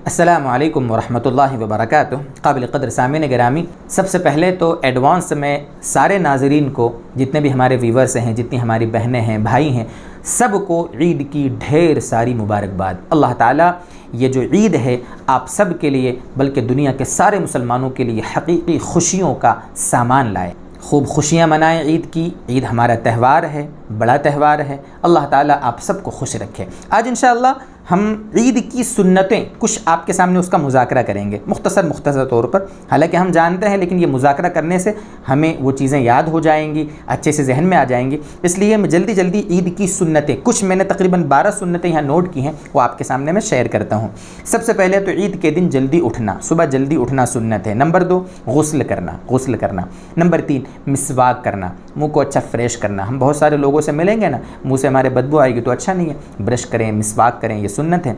السلام علیکم ورحمۃ اللہ وبرکاتہ۔ قابل قدر سامعین گرامی، سب سے پہلے تو ایڈوانس میں سارے ناظرین کو، جتنے بھی ہمارے ویورز ہیں، جتنی ہماری بہنیں ہیں، بھائی ہیں، سب کو عید کی ڈھیر ساری مبارکباد۔ اللہ تعالیٰ یہ جو عید ہے آپ سب کے لیے بلکہ دنیا کے سارے مسلمانوں کے لیے حقیقی خوشیوں کا سامان لائے۔ خوب خوشیاں منائیں عید کی۔ عید ہمارا تہوار ہے، بڑا تہوار ہے۔ اللہ تعالیٰ آپ سب کو خوش رکھے۔ آج انشاءاللہ ہم عید کی سنتیں کچھ آپ کے سامنے اس کا مذاکرہ کریں گے مختصر طور پر۔ حالانکہ ہم جانتے ہیں لیکن یہ مذاکرہ کرنے سے ہمیں وہ چیزیں یاد ہو جائیں گی، اچھے سے ذہن میں آ جائیں گی۔ اس لیے میں جلدی عید کی سنتیں، کچھ میں نے تقریباً 12 سنتیں یہاں نوٹ کی ہیں، وہ آپ کے سامنے میں شیئر کرتا ہوں۔ سب سے پہلے تو عید کے دن جلدی اٹھنا، صبح جلدی اٹھنا سنت ہے۔ نمبر 2 غسل کرنا۔ نمبر 3 مسواک کرنا، منہ کو اچھا فریش کرنا۔ ہم بہت سارے لوگوں سے ملیں گے نا، منہ سے ہمارے بدبو آئے گی تو اچھا نہیں ہے، برش کریں، مسواک کریں، یہ سنت ہے۔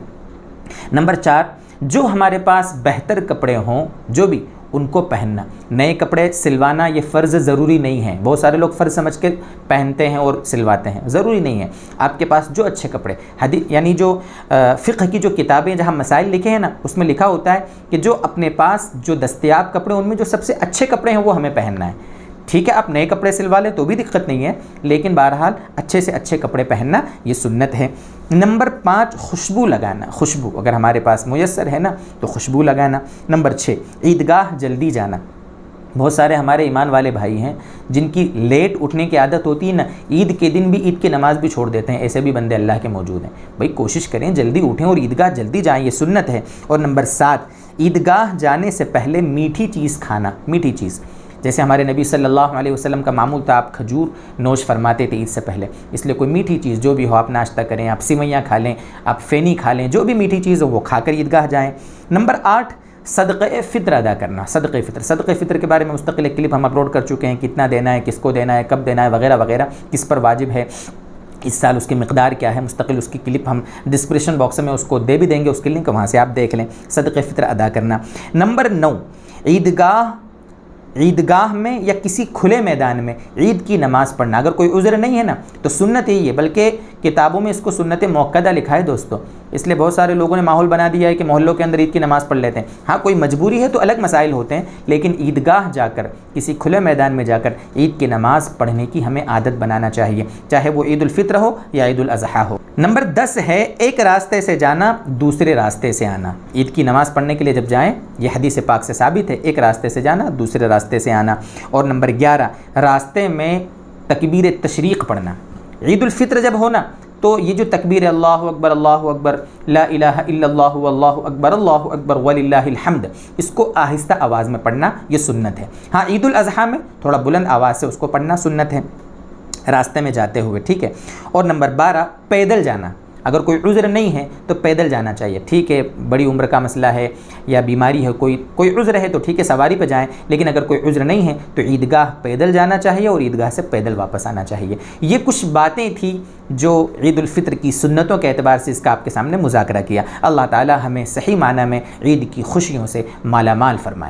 نمبر 4 جو ہمارے پاس بہتر کپڑے ہوں جو بھی ان کو پہننا۔ نئے کپڑے سلوانا یہ فرض ضروری نہیں ہے، بہت سارے لوگ فرض سمجھ کے پہنتے ہیں اور سلواتے ہیں، ضروری نہیں ہے۔ آپ کے پاس جو اچھے کپڑے، یعنی جو فقہ کی جو کتابیں جہاں مسائل لکھے ہیں نا، اس میں لکھا ہوتا ہے کہ جو اپنے پاس جو دستیاب کپڑے ان میں جو سب سے اچھے کپڑے ہیں وہ ہمیں پہننا ہے۔ ٹھیک ہے، آپ نئے کپڑے سلوا لیں تو بھی دقت نہیں ہے، لیکن بہرحال اچھے سے اچھے کپڑے پہننا یہ سنت ہے۔ نمبر 5 خوشبو لگانا، خوشبو اگر ہمارے پاس میسر ہے نا تو خوشبو لگانا۔ نمبر 6 عیدگاہ جلدی جانا۔ بہت سارے ہمارے ایمان والے بھائی ہیں جن کی لیٹ اٹھنے کی عادت ہوتی ہے نا، عید کے دن بھی عید کی نماز بھی چھوڑ دیتے ہیں، ایسے بھی بندے اللہ کے موجود ہیں۔ بھائی کوشش کریں جلدی اٹھیں اور عیدگاہ جلدی جائیں، یہ سنت ہے۔ اور نمبر 7 عیدگاہ جانے سے پہلے میٹھی چیز کھانا، میٹھی چیز، جیسے ہمارے نبی صلی اللہ علیہ وسلم کا معمول تھا، آپ کھجور نوش فرماتے تھے عید سے پہلے، اس لیے کوئی میٹھی چیز جو بھی ہو آپ ناشتہ کریں، آپ سیویاں کھا لیں، آپ فینی کھا لیں، جو بھی میٹھی چیز ہو وہ کھا کر عیدگاہ جائیں۔ نمبر 8 صدقہ فطر ادا کرنا، صدقہ فطر کے بارے میں مستقل ایک کلپ ہم اپلوڈ کر چکے ہیں، کتنا دینا ہے، کس کو دینا ہے، کب دینا ہے، وغیرہ وغیرہ، کس پر واجب ہے، اس سال اس کی مقدار کیا ہے، مستقل اس کی کلپ ہم ڈسکرپشن باکس میں اس کو دے بھی دیں گے، اس کی لنک وہاں سے آپ دیکھ لیں۔ صدقہ فطر ادا کرنا۔ نمبر 9 عیدگاہ میں یا کسی کھلے میدان میں عید کی نماز پڑھنا۔ اگر کوئی عذر نہیں ہے نا تو سنت یہی ہے، بلکہ کتابوں میں اس کو سنت موقدہ لکھا ہے دوستو، اس لیے بہت سارے لوگوں نے ماحول بنا دیا ہے کہ محلوں کے اندر عید کی نماز پڑھ لیتے ہیں۔ ہاں کوئی مجبوری ہے تو الگ مسائل ہوتے ہیں، لیکن عیدگاہ جا کر، کسی کھلے میدان میں جا کر عید کی نماز پڑھنے کی ہمیں عادت بنانا چاہیے، چاہے وہ عید الفطر ہو یا عید الاضحیٰ ہو۔ نمبر 10 ہے ایک راستے سے جانا دوسرے راستے سے آنا۔ عید کی نماز پڑھنے کے لیے جب جائیں، یہ حدیث پاک سے ثابت ہے، ایک راستے سے جانا دوسرے راستے سے آنا۔ اور نمبر 11 راستے میں تکبیر تشریق پڑھنا۔ عید الفطر جب ہونا تو یہ جو تکبیر اللہ اکبر لا الہ الا اللہ واللہ اکبر وللہ الحمد، اس کو آہستہ آواز میں پڑھنا یہ سنت ہے۔ ہاں عید الاضحیٰ میں تھوڑا بلند آواز سے اس کو پڑھنا سنت ہے راستے میں جاتے ہوئے، ٹھیک ہے۔ اور نمبر 12 پیدل جانا۔ اگر کوئی عذر نہیں ہے تو پیدل جانا چاہیے، ٹھیک ہے، بڑی عمر کا مسئلہ ہے یا بیماری ہے، کوئی عذر ہے تو ٹھیک ہے سواری پہ جائیں، لیکن اگر کوئی عذر نہیں ہے تو عیدگاہ پیدل جانا چاہیے اور عیدگاہ سے پیدل واپس آنا چاہیے۔ یہ کچھ باتیں تھیں جو عید الفطر کی سنتوں کے اعتبار سے اس کا آپ کے سامنے مذاکرہ کیا۔ اللہ تعالی ہمیں صحیح معنی میں عید کی خوشیوں سے مالا مال فرمائے۔